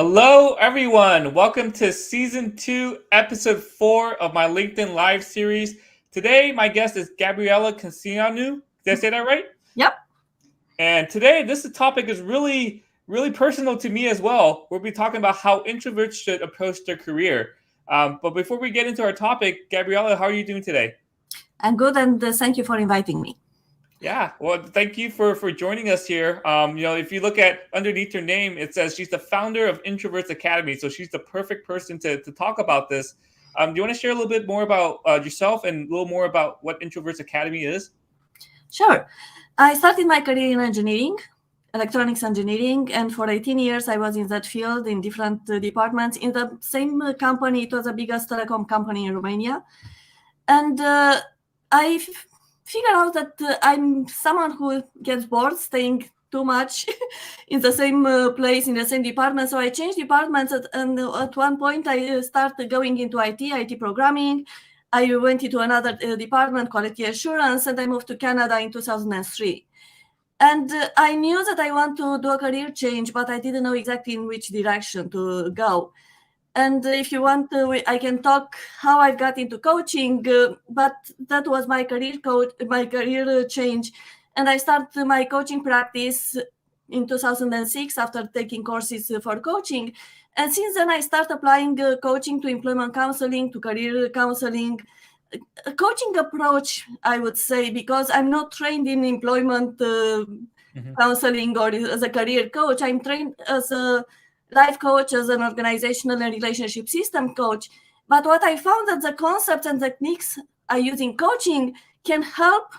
Hello, everyone. Welcome to Season 2, Episode 4 of my LinkedIn Live series. Today, my guest is Gabriela Casineanu. Did I say that right? Yep. And today, this topic is really personal to me as well. We'll be talking about how introverts should approach their career. But before we get into our topic, Gabriela, how are you doing today? I'm good, and thank you for inviting me. Yeah, well, thank you for joining us here. If you look at underneath her name, it says she's the founder of Introverts Academy. So she's the perfect person to talk about this. Do you want to share a little bit more about yourself and a little more about what Introverts Academy is? Sure. I started my career in engineering, electronics engineering, and for 18 years I was in that field in different departments in the same company. It was the biggest telecom company in Romania. And I figured out that I'm someone who gets bored staying too much in the same place, in the same department. So I changed departments, and at one point I started going into IT programming. I went into another department, quality assurance, and I moved to Canada in 2003. And I knew that I want to do a career change, but I didn't know exactly in which direction to go. And if you want to, I can talk how I got into coaching, but that was my career change. And I started my coaching practice in 2006 after taking courses for coaching. And since then, I started applying coaching to employment counseling, to career counseling, a coaching approach, I would say, because I'm not trained in employment counseling or as a career coach. I'm trained as a life coach, as an organizational and relationship system coach. But what I found that the concepts and techniques I use in coaching can help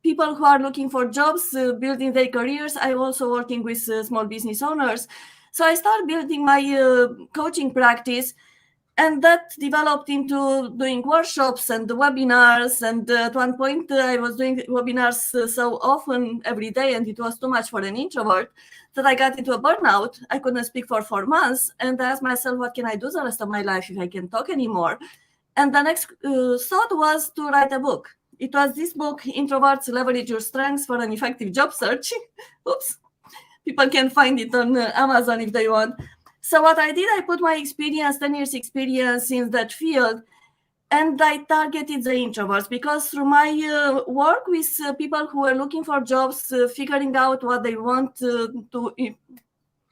people who are looking for jobs, building their careers. I'm also working with small business owners. So I started building my coaching practice, and that developed into doing workshops and webinars. And at one point, I was doing webinars so often every day, and it was too much for an introvert, that I got into a burnout. I couldn't speak for 4 months. And I asked myself, what can I do the rest of my life if I can't talk anymore? And the next thought was to write a book. It was this book, Introverts Leverage Your Strengths for an Effective Job Search. Oops. People can find it on Amazon if they want. So what I did, I put my experience, 10 years experience in that field, and I targeted the introverts because through my work with people who are looking for jobs, figuring out what they want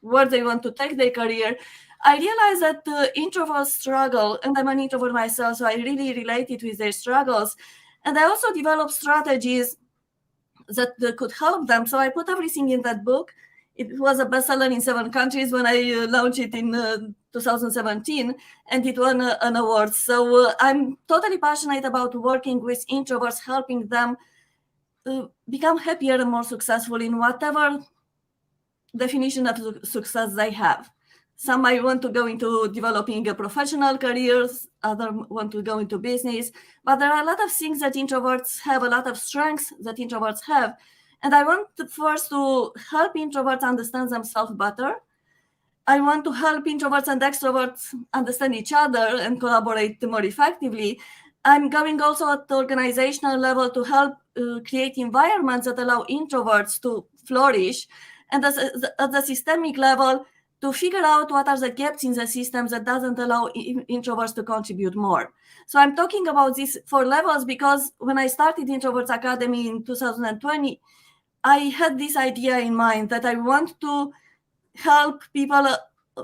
where they want to take their career, I realized that introverts struggle, and I'm an introvert myself, so I really related with their struggles. And I also developed strategies that could help them. So I put everything in that book. It was a bestseller in 7 countries when I launched it in 2017, and it won an award. So I'm totally passionate about working with introverts, helping them become happier and more successful in whatever definition of success they have. Some might want to go into developing a professional careers, others want to go into business, but there are a lot of things that introverts have, a lot of strengths that introverts have. And I want first to help introverts understand themselves better. I want to help introverts and extroverts understand each other and collaborate more effectively. I'm going also at the organizational level to help create environments that allow introverts to flourish. And at the systemic level, to figure out what are the gaps in the systems that doesn't allow introverts to contribute more. So I'm talking about these 4 levels because when I started Introverts Academy in 2020, I had this idea in mind that I want to help people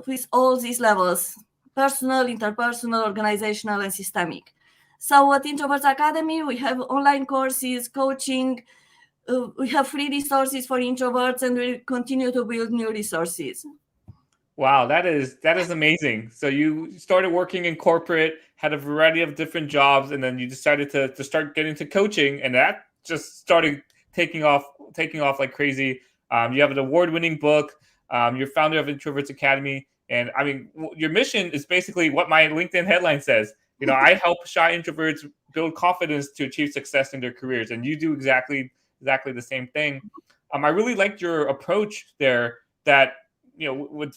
with all these levels: personal, interpersonal, organizational, and systemic. So at Introverts Academy, we have online courses, coaching, we have free resources for introverts, and we continue to build new resources. Wow, that is amazing. So you started working in corporate, had a variety of different jobs, and then you decided to start getting to coaching, and that just started taking off like crazy. You have an award-winning book. You're founder of Introverts Academy, and I mean, your mission is basically what my LinkedIn headline says. I help shy introverts build confidence to achieve success in their careers, and you do exactly the same thing. I really liked your approach there. That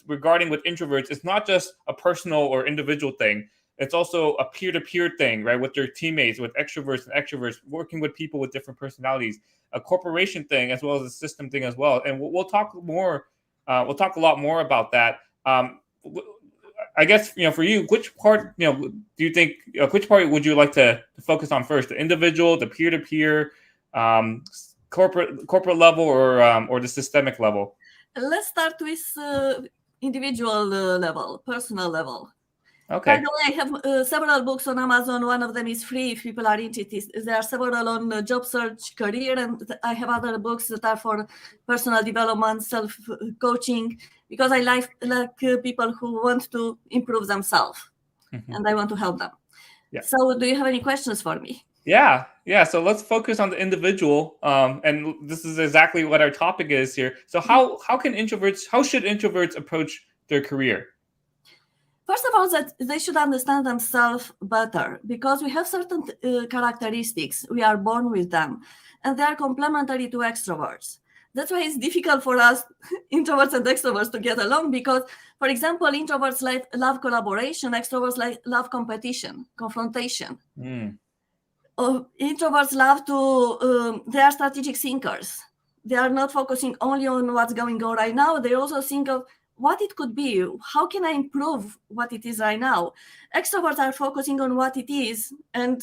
regarding with introverts, it's not just a personal or individual thing. It's also a peer-to-peer thing, right? With their teammates, with extroverts and extroverts, working with people with different personalities, a corporation thing as well as a system thing as well. And we'll talk more. We'll talk a lot more about that. I guess, for you, which part, do you think, which part would you like to focus on first? The individual, the peer-to-peer, corporate level, or the systemic level? Let's start with individual level, personal level. Okay. By the way, I have several books on Amazon. One of them is free if people are interested. There are several on job search, career, and I have other books that are for personal development, self-coaching, because I like people who want to improve themselves, and I want to help them. Yeah. So do you have any questions for me? Yeah. So let's focus on the individual. And this is exactly what our topic is here. So how should introverts approach their career? First of all, that they should understand themselves better, because we have certain characteristics. We are born with them, and they are complementary to extroverts. That's why it's difficult for us, introverts and extroverts, to get along, because, for example, introverts love collaboration, extroverts love competition, confrontation. Introverts love to, they are strategic thinkers. They are not focusing only on what's going on right now. They also think of what it could be. How can I improve what it is right now? Extroverts are focusing on what it is and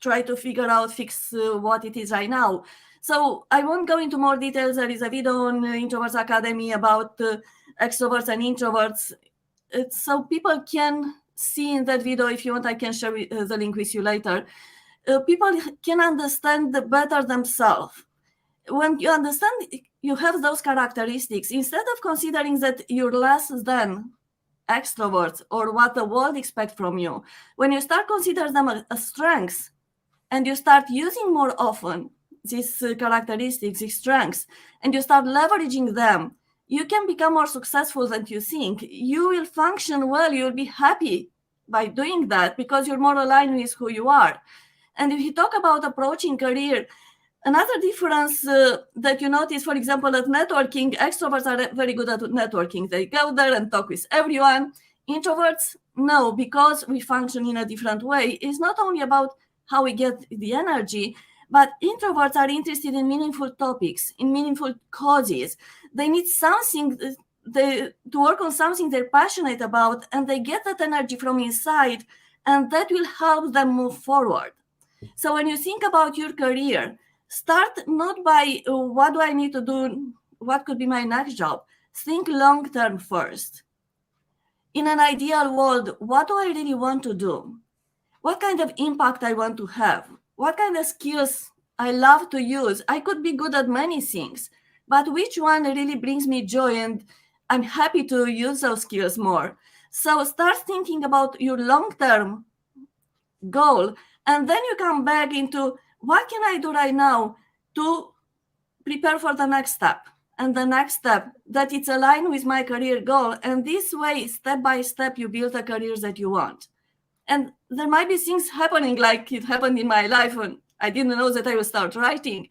try to fix what it is right now. So I won't go into more details. There is a video on Introverts Academy about extroverts and introverts. So people can see in that video. If you want, I can share the link with you later. People can understand better themselves. When you understand you have those characteristics, instead of considering that you're less than extroverts or what the world expects from you, when you start considering them as strengths and you start using more often these characteristics, these strengths, and you start leveraging them, you can become more successful than you think. You will function well. You'll be happy by doing that because you're more aligned with who you are. And if you talk about approaching career, another difference that you notice, for example, at networking, extroverts are very good at networking. They go there and talk with everyone. Introverts, no, because we function in a different way. It's not only about how we get the energy, but introverts are interested in meaningful topics, in meaningful causes. They need something, to work on something they're passionate about, and they get that energy from inside, and that will help them move forward. So when you think about your career, start not by what do I need to do, what could be my next job. Think long-term first. In an ideal world, what do I really want to do? What kind of impact I want to have? What kind of skills I love to use? I could be good at many things, but which one really brings me joy and I'm happy to use those skills more? So start thinking about your long-term goal, and then you come back into what can I do right now to prepare for the next step, and the next step that it's aligned with my career goal. And this way, step by step, you build a career that you want. And there might be things happening like it happened in my life when I didn't know that I would start writing.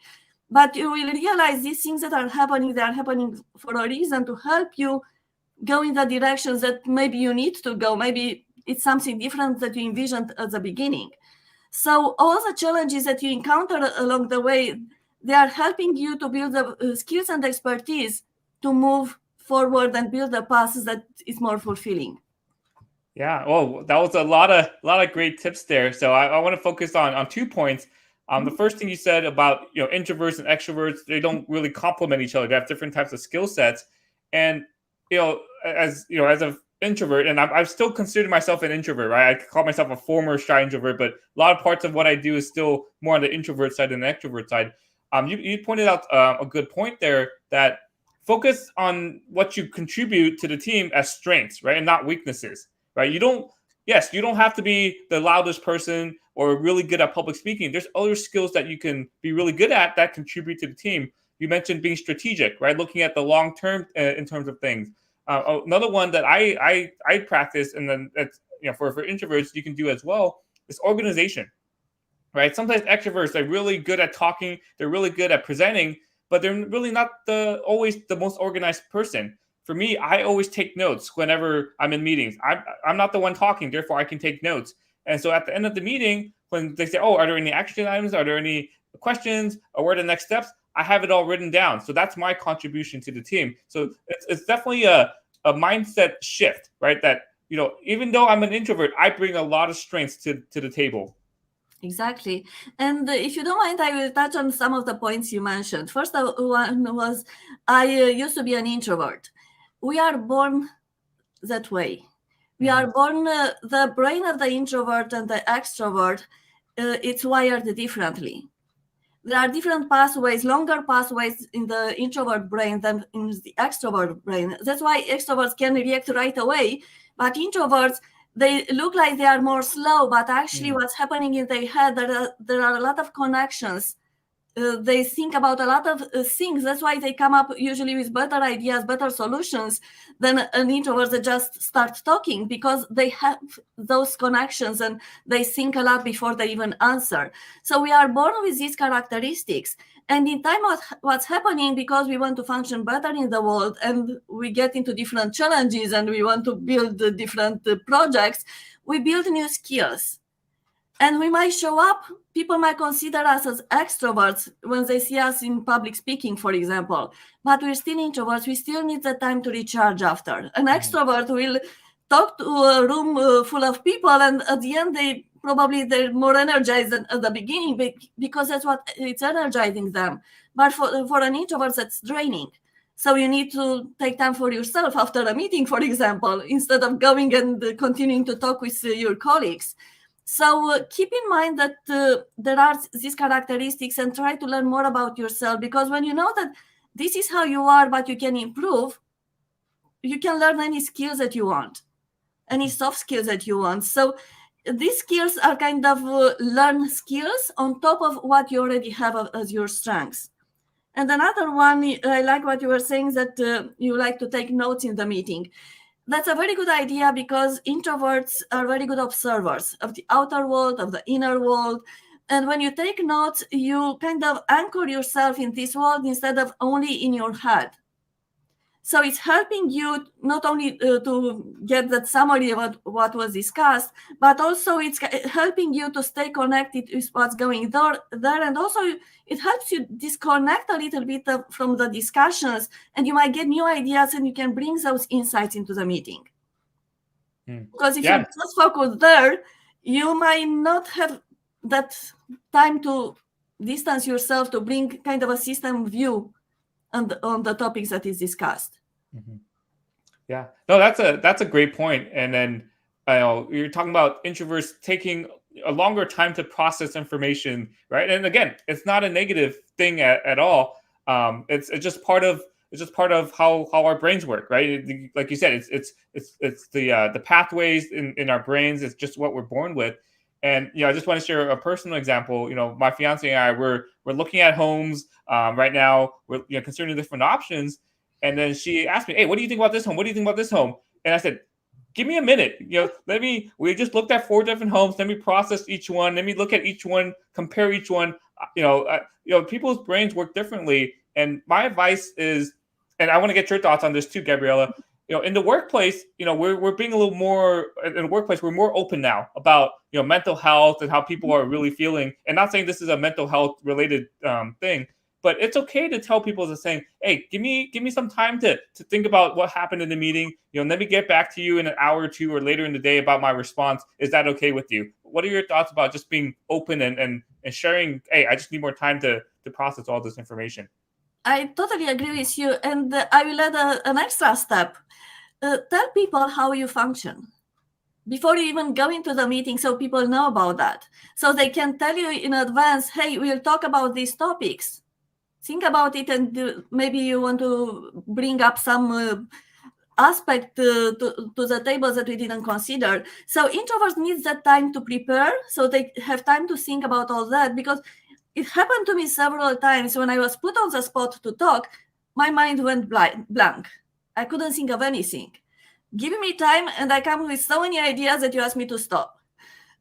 But you will realize these things that are happening, they are happening for a reason, to help you go in the directions that maybe you need to go. Maybe it's something different that you envisioned at the beginning. So all the challenges that you encounter along the way, they are helping you to build the skills and expertise to move forward and build a path that is more fulfilling. Yeah. Oh, that was a lot of great tips there. So I want to focus on 2 points. The first thing you said about introverts and extroverts, they don't really complement each other. They have different types of skill sets, and as an introvert, and I've still considered myself an introvert, right? I call myself a former shy introvert, but a lot of parts of what I do is still more on the introvert side than the extrovert side. You pointed out a good point there, that focus on what you contribute to the team as strengths, right, and not weaknesses, right? You don't have to be the loudest person or really good at public speaking. There's other skills that you can be really good at that contribute to the team. You mentioned being strategic, right? Looking at the long term in terms of things. Another one that I practice, and then that's, for introverts you can do as well, is organization, right? Sometimes extroverts, they're really good at talking, they're really good at presenting, but they're really not always the most organized person. For me, I always take notes whenever I'm in meetings. I'm not the one talking, therefore I can take notes. And so at the end of the meeting, when they say, "Oh, are there any action items? Are there any questions? Or what are the next steps?" I have it all written down. So that's my contribution to the team. So it's definitely a mindset shift, right? That, even though I'm an introvert, I bring a lot of strengths to the table. Exactly. And if you don't mind, I will touch on some of the points you mentioned. First one was, I used to be an introvert. We are born that way. We are born, the brain of the introvert and the extrovert, it's wired differently. There are different pathways, longer pathways in the introvert brain than in the extrovert brain. That's why extroverts can react right away, but introverts, they look like they are more slow, but actually what's happening in their head, there are a lot of connections. They think about a lot of things. That's why they come up usually with better ideas, better solutions than an introvert that just start talking, because they have those connections and they think a lot before they even answer. So we are born with these characteristics. And in time, what's happening, because we want to function better in the world and we get into different challenges and we want to build different projects, we build new skills. And we might show up, people might consider us as extroverts when they see us in public speaking, for example, but we're still introverts. We still need the time to recharge after. An extrovert will talk to a room full of people, and at the end, they're more energized than at the beginning, because that's what it's energizing them. But for an introvert, that's draining. So you need to take time for yourself after a meeting, for example, instead of going and continuing to talk with your colleagues. So keep in mind that there are these characteristics, and try to learn more about yourself, because when you know that this is how you are, but you can improve, you can learn any skills that you want, any soft skills that you want. So these skills are kind of learned skills on top of what you already have as your strengths. And another one, I like what you were saying, that you like to take notes in the meeting. That's a very good idea, because introverts are very good observers of the outer world, of the inner world. And when you take notes, you kind of anchor yourself in this world instead of only in your head. So it's helping you not only to get that summary about what was discussed, but also it's helping you to stay connected with what's going there. And also it helps you disconnect a little bit from the discussions, and you might get new ideas, and you can bring those insights into the meeting. Because if you just focus there, you might not have that time to distance yourself, to bring kind of a system view on the topics that is discussed. Yeah, no, that's a great point. And then you're talking about introverts taking a longer time to process information, right? And again, it's not a negative thing at all. It's just part of how our brains work, right? Like you said, it's the pathways in our brains. It's just what we're born with. And I just want to share a personal example. My fiance and I, we're looking at homes right now. We're considering different options. And then she asked me, "Hey, what do you think about this home? What do you think about this home?" And I said, "Give me a minute. We just looked at 4 different homes. Let me process each one. Let me look at each one, compare each one. People's brains work differently. And my advice is, and I want to get your thoughts on this too, Gabriela. In the workplace, we're being a little more in the workplace. We're more open now about mental health and how people are really feeling. And not saying this is a mental health related thing. But it's okay to tell people to saying, "Hey, give me some time to think about what happened in the meeting. Let me get back to you in an hour or two or later in the day about my response. Is that okay with you?" What are your thoughts about just being open and sharing, "Hey, I just need more time to process all this information"? I totally agree with you. And I will add an extra step. Tell people how you function before you even go into the meeting, so people know about that. So they can tell you in advance, "Hey, we'll talk about these topics. Think about it, and maybe you want to bring up some aspect to the table that we didn't consider." So introverts need that time to prepare, so they have time to think about all that, because it happened to me several times when I was put on the spot to talk, my mind went blank. I couldn't think of anything. Give me time, and I come with so many ideas that you ask me to stop.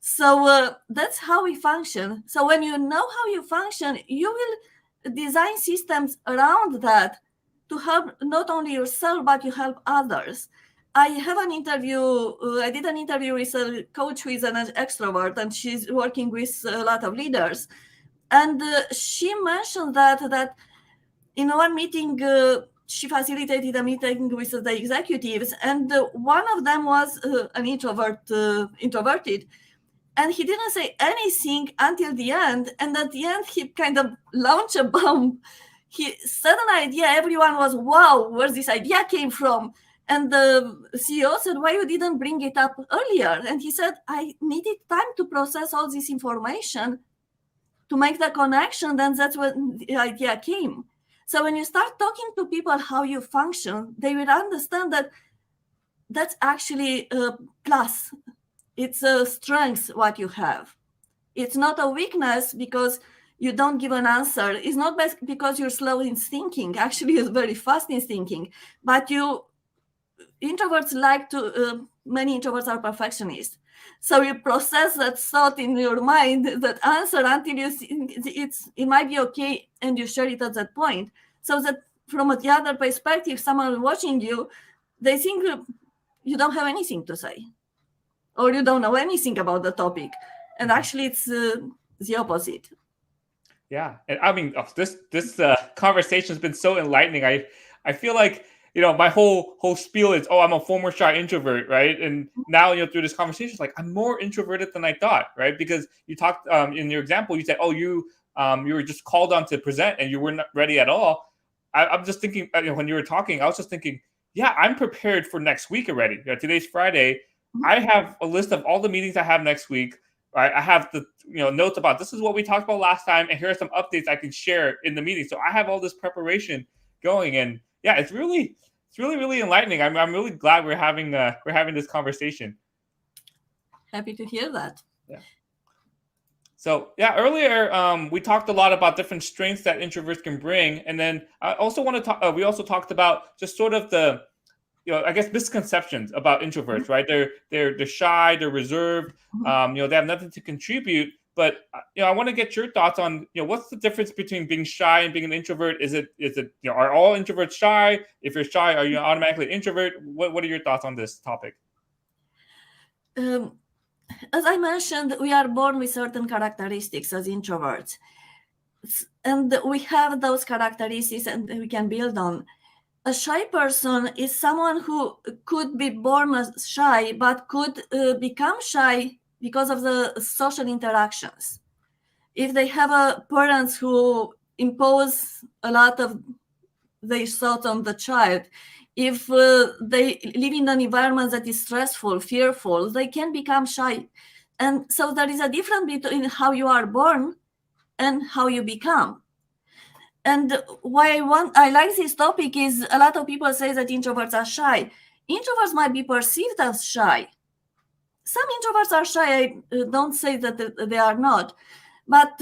So that's how we function. So when you know how you function, you will design systems around that to help not only yourself, but you help others. I have an interview. I did an interview with a coach who is an extrovert, and she's working with a lot of leaders. And she mentioned that in one meeting, she facilitated a meeting with the executives, and one of them was an introverted, and he didn't say anything until the end. And at the end, he kind of launched a bomb. He said an idea. Everyone was, wow, where this idea came from. And the CEO said, why you didn't bring it up earlier? And he said, I needed time to process all this information to make the connection. Then that's when the idea came. So when you start talking to people how you function, they will understand that that's actually a plus. It's a strength what you have. It's not a weakness because you don't give an answer. It's not because you're slow in thinking. Actually, it's very fast in thinking. But introverts like to, many introverts are perfectionists. So you process that thought in your mind, that answer, until you think it might be okay, and you share it at that point. So that from the other perspective, someone watching you, they think you don't have anything to say, or you don't know anything about the topic. And actually, it's the opposite. Yeah, and I mean, this conversation has been so enlightening. I feel like, my whole spiel is, I'm a former shy introvert, right? And now, through this conversation, it's like I'm more introverted than I thought, right? Because you talked in your example, you said, you were just called on to present and you weren't ready at all. I'm just thinking, when you were talking, I was just thinking, yeah, I'm prepared for next week already. Today's Friday. I have a list of all the meetings I have next week. Right? I have the notes about this is what we talked about last time, and here are some updates I can share in the meeting. So I have all this preparation going, and yeah, it's really enlightening. I'm really glad we're having this conversation. Happy to hear that. Yeah. So yeah, earlier we talked a lot about different strengths that introverts can bring, and then I also want to talk. We also talked about just sort of the I guess misconceptions about introverts, right? They're shy, they're reserved, they have nothing to contribute. But I want to get your thoughts on what's the difference between being shy and being an introvert? Is it are all introverts shy? If you're shy, are you automatically an introvert? What are your thoughts on this topic? As I mentioned, we are born with certain characteristics as introverts, and we have those characteristics, and we can build on. A shy person is someone who could be born as shy, but could become shy because of the social interactions. If they have parents who impose a lot of their thoughts on the child, if they live in an environment that is stressful, fearful, they can become shy. And so there is a difference between how you are born and how you become. And why I like this topic is a lot of people say that introverts are shy. Introverts might be perceived as shy. Some introverts are shy. I don't say that they are not. But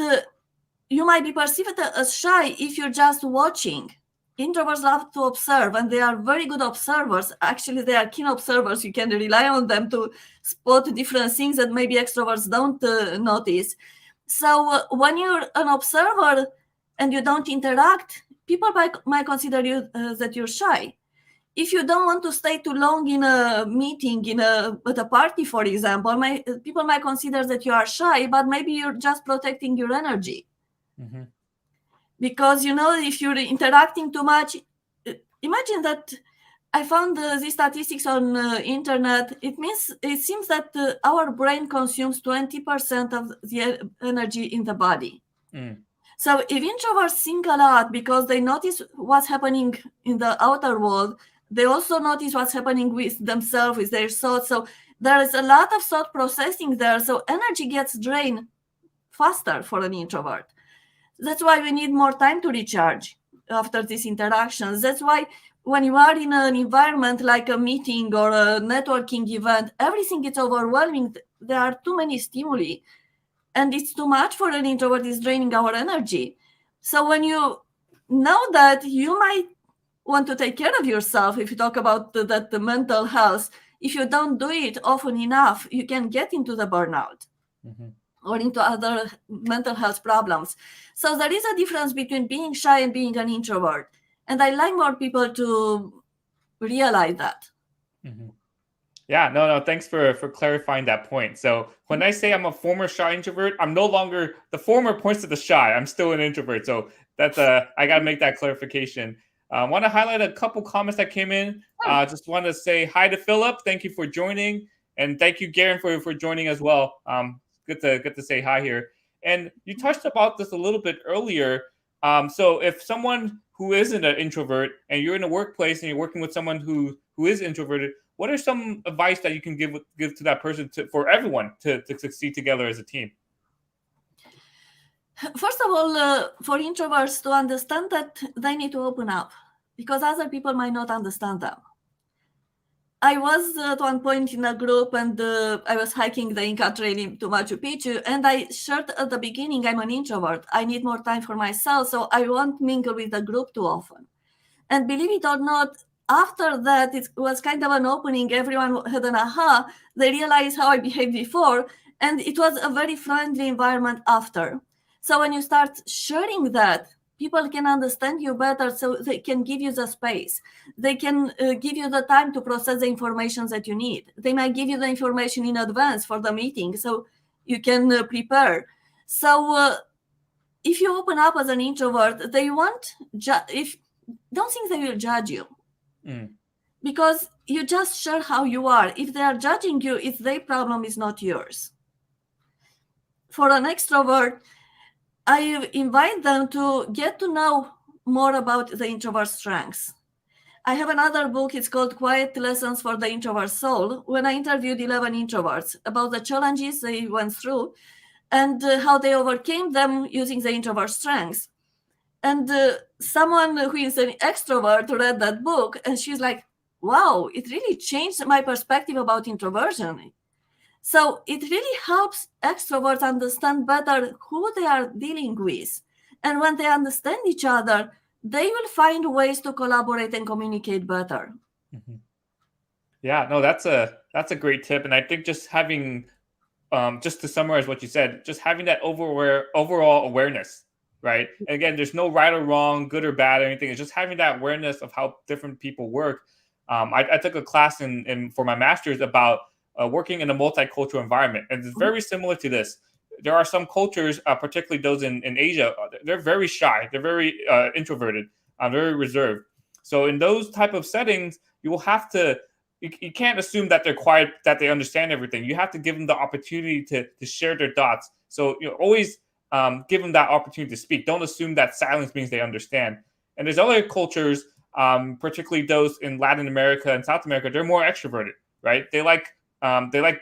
you might be perceived as shy if you're just watching. Introverts love to observe, and they are very good observers. Actually, they are keen observers. You can rely on them to spot different things that maybe extroverts don't notice. So when you're an observer and you don't interact, people might consider you that you're shy. If you don't want to stay too long in a meeting, at a party, for example, people might consider that you are shy, but maybe you're just protecting your energy. Mm-hmm. Because, if you're interacting too much, imagine that I found these statistics on internet. It seems that our brain consumes 20% of the energy in the body. Mm. So if introverts think a lot because they notice what's happening in the outer world, they also notice what's happening with themselves, with their thoughts. So there is a lot of thought processing there. So energy gets drained faster for an introvert. That's why we need more time to recharge after these interactions. That's why when you are in an environment like a meeting or a networking event, everything is overwhelming. There are too many stimuli. And it's too much for an introvert. It's draining our energy. So when you know that, you might want to take care of yourself. If you talk about the mental health, if you don't do it often enough, you can get into the burnout. Mm-hmm. Or into other mental health problems. So there is a difference between being shy and being an introvert. And I like more people to realize that. Mm-hmm. Yeah, no, thanks for clarifying that point. So when I say I'm a former shy introvert, I'm no longer, the former points to the shy. I'm still an introvert. So that's I got to make that clarification. I want to highlight a couple comments that came in. Just want to say hi to Philip. Thank you for joining. And thank you, Garen, for joining as well. Good to say hi here. And you touched about this a little bit earlier. So if someone who isn't an introvert and you're in a workplace and you're working with someone who is introverted, what are some advice that you can give to that person for everyone to succeed together as a team? First of all, for introverts to understand that they need to open up because other people might not understand them. I was at one point in a group and I was hiking the Inca Trail to Machu Picchu, and I shared at the beginning, I'm an introvert. I need more time for myself, so I won't mingle with the group too often. And believe it or not, after that, it was kind of an opening. Everyone had an aha. They realized how I behaved before, and it was a very friendly environment after. So when you start sharing that, people can understand you better, so they can give you the space. They can give you the time to process the information that you need. They might give you the information in advance for the meeting, so you can prepare. So if you open up as an introvert, they won't don't think they will judge you. Because you just share how you are. If they are judging you, it's their problem, it's not yours. For an extrovert, I invite them to get to know more about the introvert strengths. I have another book, it's called Quiet Lessons for the Introvert Soul, when I interviewed 11 introverts about the challenges they went through and how they overcame them using the introvert strengths. And someone who is an extrovert read that book, and she's like, wow, it really changed my perspective about introversion. So it really helps extroverts understand better who they are dealing with. And when they understand each other, they will find ways to collaborate and communicate better. Mm-hmm. Yeah, no, that's a great tip. And I think just having, just to summarize what you said, just having that overall awareness, right? And again, there's no right or wrong, good or bad or anything. It's just having that awareness of how different people work. I took a class for my master's about working in a multicultural environment. And it's very similar to this. There are some cultures, particularly those in Asia, they're very shy. They're very introverted, very reserved. So in those type of settings, you will have to, you can't assume that they're quiet, that they understand everything. You have to give them the opportunity to share their thoughts. So always give them that opportunity to speak. Don't assume that silence means they understand. And there's other cultures, particularly those in Latin America and South America, they're more extroverted, right? They like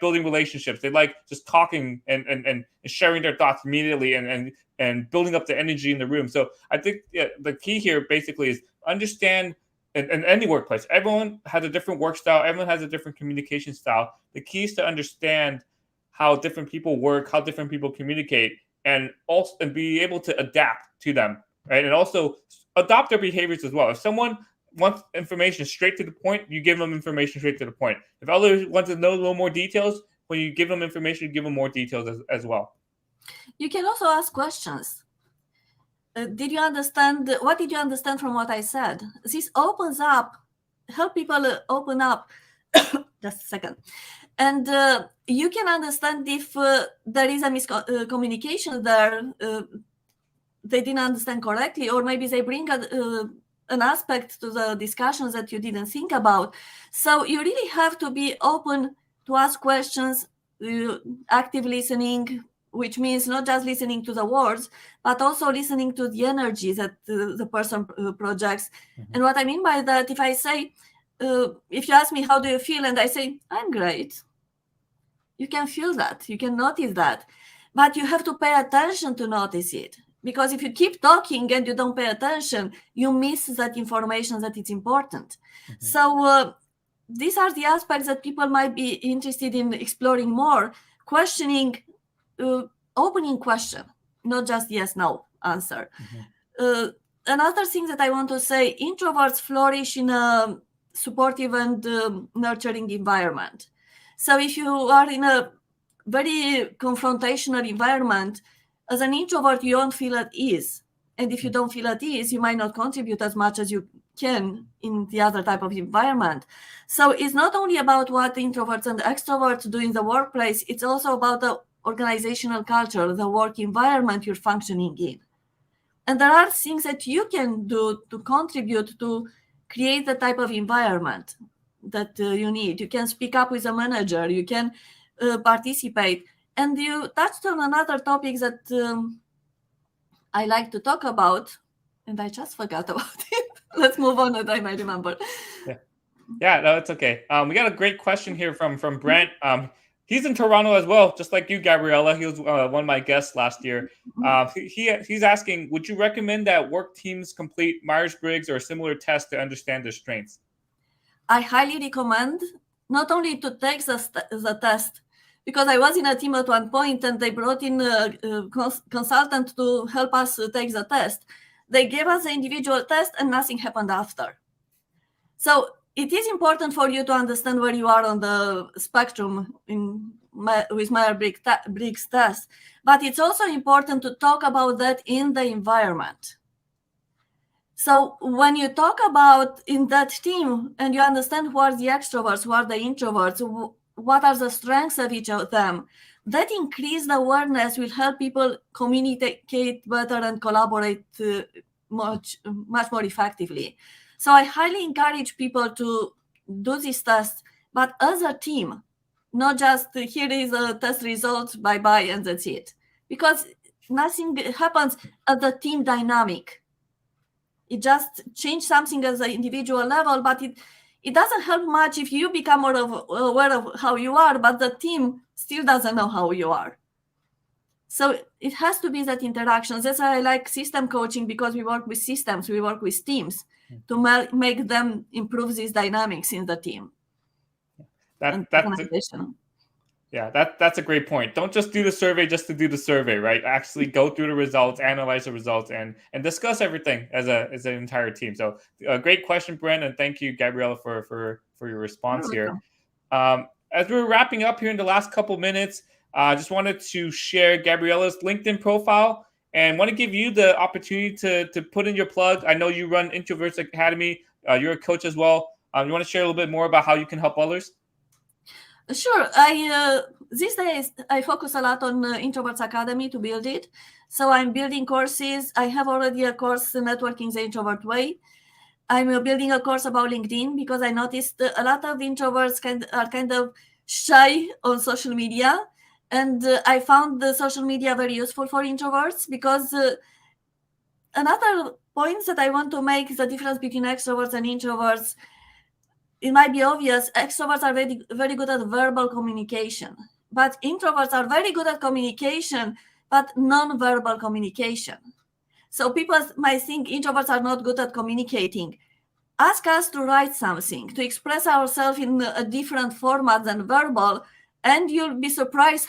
building relationships. They like just talking and sharing their thoughts immediately and building up the energy in the room. So I think the key here basically is understand in any workplace, everyone has a different work style. Everyone has a different communication style. The key is to understand how different people work, how different people communicate, and be able to adapt to them, right? And also adopt their behaviors as well. If someone wants information straight to the point, you give them information straight to the point. If others want to know a little more details, when you give them information, you give them more details as well. You can also ask questions. Did you understand? What did you understand from what I said? This opens up, help people open up. Just a second. And you can understand if there is a miscommunication there, they didn't understand correctly, or maybe they bring an aspect to the discussions that you didn't think about. So you really have to be open to ask questions, active listening, which means not just listening to the words, but also listening to the energy that the person projects. Mm-hmm. And what I mean by that, if I say, if you ask me, how do you feel? And I say, I'm great. You can feel that. You can notice that. But you have to pay attention to notice it. Because if you keep talking and you don't pay attention, you miss that information that is important. Mm-hmm. So these are the aspects that people might be interested in exploring more, questioning, opening question, not just yes, no answer. Mm-hmm. Another thing that I want to say, introverts flourish in a supportive and nurturing environment. So if you are in a very confrontational environment, as an introvert, you don't feel at ease. And if you don't feel at ease, you might not contribute as much as you can in the other type of environment. So it's not only about what introverts and extroverts do in the workplace, it's also about the organizational culture, the work environment you're functioning in. And there are things that you can do to contribute to create the type of environment that you need. You can speak up with a manager, you can participate. And you touched on another topic that I like to talk about, and I just forgot about it. Let's move on that I might remember. Yeah, no, it's okay. We got a great question here from Brent. He's in Toronto as well, just like you, Gabriela. He was one of my guests last year. He's asking, would you recommend that work teams complete Myers-Briggs or a similar test to understand their strengths? I highly recommend not only to take the test, because I was in a team at one point and they brought in a consultant to help us take the test. They gave us the individual test and nothing happened after. So it is important for you to understand where you are on the spectrum with Myers-Briggs test, but it's also important to talk about that in the environment. So when you talk about in that team and you understand who are the extroverts, who are the introverts, what are the strengths of each of them, that increased awareness will help people communicate better and collaborate much more effectively. So I highly encourage people to do this test, but as a team, not just here is a test result, bye-bye, and that's it. Because nothing happens at the team dynamic. It just changed something at the individual level, but it doesn't help much if you become more aware of how you are, but the team still doesn't know how you are. So it has to be that interaction. That's why I like system coaching, because we work with systems, we work with teams to make them improve these dynamics in the team. That's a great point. Don't just do the survey just to do the survey, right? Actually go through the results, analyze the results, and discuss everything as an entire team. So a great question, Brent, and thank you, Gabriela, for your response here. As we're wrapping up here in the last couple minutes, I just wanted to share Gabriela's LinkedIn profile and want to give you the opportunity to put in your plug. I know you run Introverts Academy. You're a coach as well. You want to share a little bit more about how you can help others? Sure. These days, I focus a lot on Introverts Academy to build it. So I'm building courses. I have already a course, Networking the Introvert Way. I'm building a course about LinkedIn because I noticed a lot of introverts are kind of shy on social media. And I found the social media very useful for introverts, because another point that I want to make is the difference between extroverts and introverts. It might be obvious, extroverts are very, very good at verbal communication, but introverts are very good at communication, but non-verbal communication. So people might think introverts are not good at communicating. Ask us to write something, to express ourselves in a different format than verbal, and you'll be surprised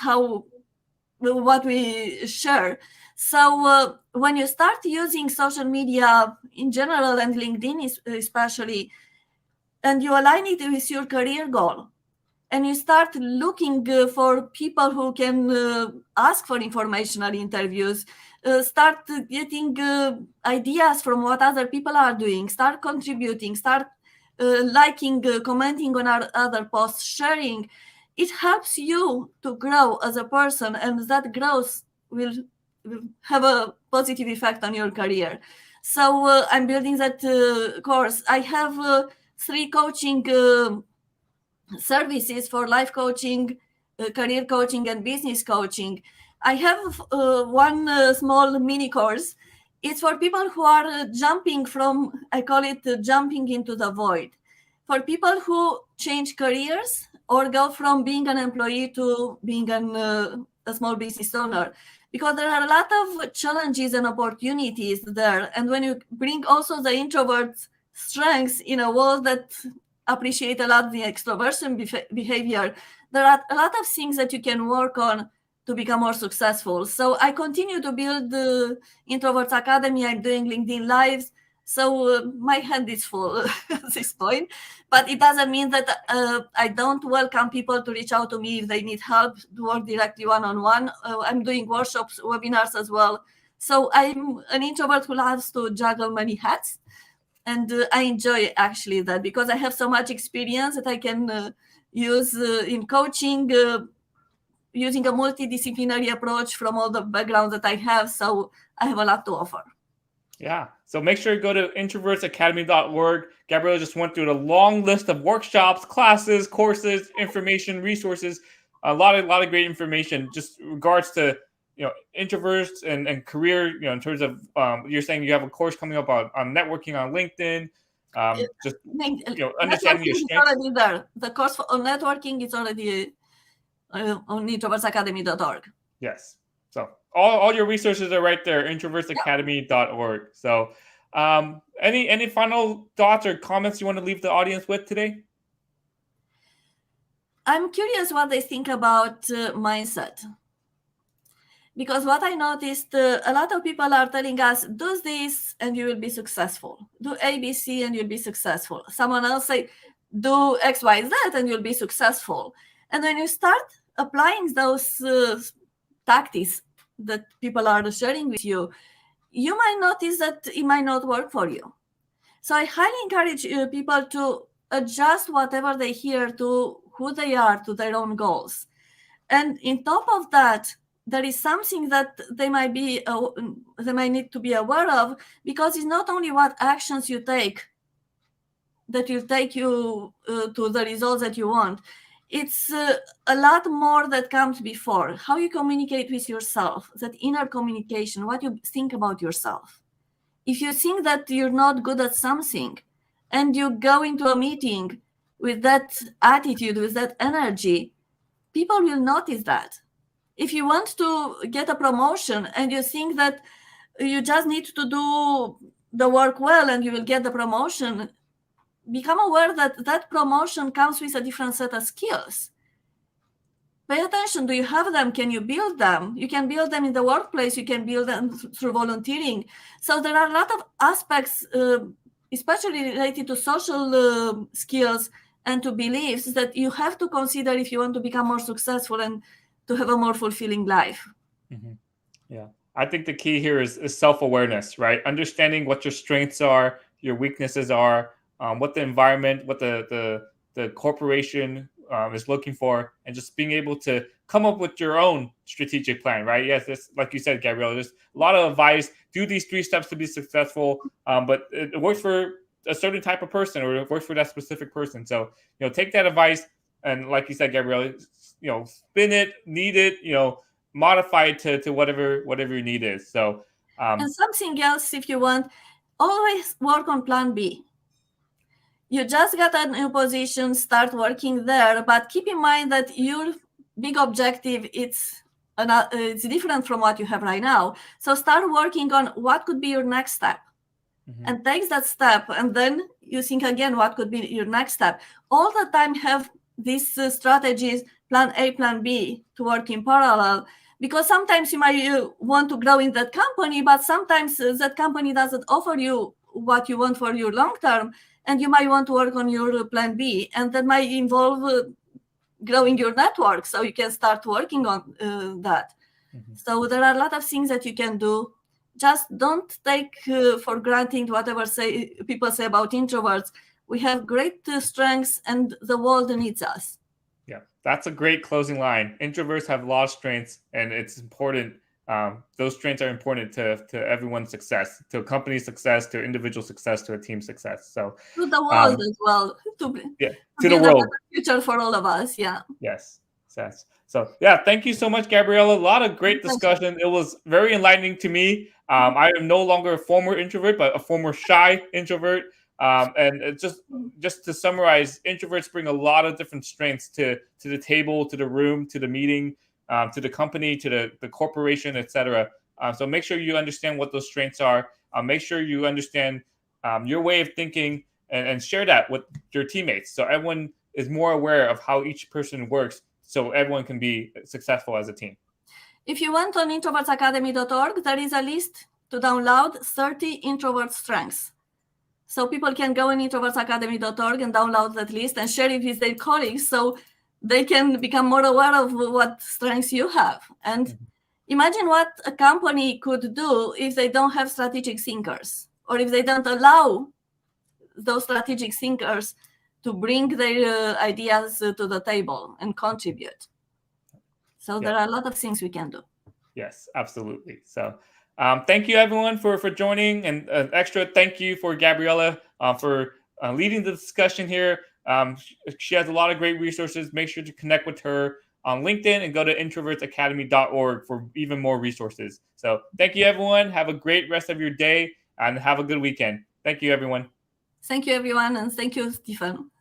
what we share. So when you start using social media in general and LinkedIn especially, and you align it with your career goal, and you start looking for people who can ask for informational interviews, start getting ideas from what other people are doing, start contributing, start liking, commenting on our other posts, sharing. It helps you to grow as a person, and that growth will have a positive effect on your career. So I'm building that course. I have 3 coaching services for life coaching, career coaching, and business coaching. I have one small mini course. It's for people who are jumping from, I call it jumping into the void. For people who change careers or go from being an employee to being a small business owner. Because there are a lot of challenges and opportunities there. And when you bring also the introvert's strengths in a world that appreciate a lot the extroversion behavior, there are a lot of things that you can work on to become more successful. So I continue to build the Introverts Academy. I'm doing LinkedIn Lives. So my hand is full at this point, but it doesn't mean that I don't welcome people to reach out to me if they need help to work directly one-on-one. I'm doing workshops, webinars as well. So I'm an introvert who loves to juggle many hats. And I enjoy actually that, because I have so much experience that I can use in coaching, using a multidisciplinary approach from all the background that I have. So I have a lot to offer. Yeah. So make sure you go to introvertsacademy.org. Gabriela just went through a long list of workshops, classes, courses, information, resources, a lot of great information just regards to introverts and career, in terms of you're saying you have a course coming up on networking on LinkedIn. Just understanding your Networking is strengths. already there. The course on networking is already on introvertsacademy.org. Yes. So all your resources are right there, introvertsacademy.org. So any final thoughts or comments you want to leave the audience with today? I'm curious what they think about mindset. Because what I noticed, a lot of people are telling us, do this and you will be successful. Do A, B, C and you'll be successful. Someone else say, do X, Y, Z and you'll be successful. And when you start applying those tactics that people are sharing with you, you might notice that it might not work for you. So I highly encourage people to adjust whatever they hear to who they are, to their own goals. And in top of that, there is something that they might need to be aware of, because it's not only what actions you take that will take you to the results that you want. It's a lot more that comes before. How you communicate with yourself, that inner communication, what you think about yourself. If you think that you're not good at something and you go into a meeting with that attitude, with that energy, people will notice that. If you want to get a promotion and you think that you just need to do the work well and you will get the promotion, become aware that that promotion comes with a different set of skills. Pay attention. Do you have them? Can you build them? You can build them in the workplace. You can build them through volunteering. So there are a lot of aspects, especially related to social skills and to beliefs, that you have to consider if you want to become more successful and to have a more fulfilling life. Mm-hmm. Yeah. I think the key here is self-awareness, right? Understanding what your strengths are, your weaknesses are, what the environment, what the corporation is looking for, and just being able to come up with your own strategic plan, right? Yes, this, like you said, Gabriela, there's a lot of advice. Do these 3 steps to be successful, but it works for a certain type of person, or it works for that specific person. So, take that advice and, like you said, Gabriela, spin it, knead it, modify it to whatever your need is. So, and something else, if you want, always work on plan B. You just got a new position, start working there, but keep in mind that your big objective, it's different from what you have right now. So start working on what could be your next step. Mm-hmm. And take that step, and then you think again what could be your next step. All the time have these strategies, plan A, plan B, to work in parallel, because sometimes you might want to grow in that company, but sometimes that company doesn't offer you what you want for your long term, and you might want to work on your plan B, and that might involve growing your network, so you can start working on that. Mm-hmm. So there are a lot of things that you can do. Just don't take for granted whatever people say about introverts. We have great strengths, and the world needs us. Yeah, that's a great closing line. Introverts have a lot of strengths, and it's important. Those strengths are important to everyone's success, to a company's success, to individual success, to a team success. So to the world as well. To the world. Future for all of us. Yeah. Yes. So yeah, thank you so much, Gabriela. A lot of great discussion. It was very enlightening to me. I am no longer a former introvert, but a former shy introvert. And it's just to summarize, introverts bring a lot of different strengths to the table, to the room, to the meeting, to the company, to the corporation, etc. So make sure you understand what those strengths are. Make sure you understand your way of thinking, and share that with your teammates, so everyone is more aware of how each person works, so everyone can be successful as a team. If you went on introvertsacademy.org, there is a list to download 30 introvert strengths. So people can go on introvertsacademy.org and download that list and share it with their colleagues, so they can become more aware of what strengths you have. And imagine what a company could do if they don't have strategic thinkers, or if they don't allow those strategic thinkers to bring their ideas to the table and contribute. So there are a lot of things we can do. Yes, absolutely. So Thank you, everyone, for joining. And extra thank you for Gabriela for leading the discussion here. She has a lot of great resources. Make sure to connect with her on LinkedIn and go to introvertsacademy.org for even more resources. So thank you, everyone. Have a great rest of your day and have a good weekend. Thank you, everyone. Thank you, everyone, and thank you, Stephen.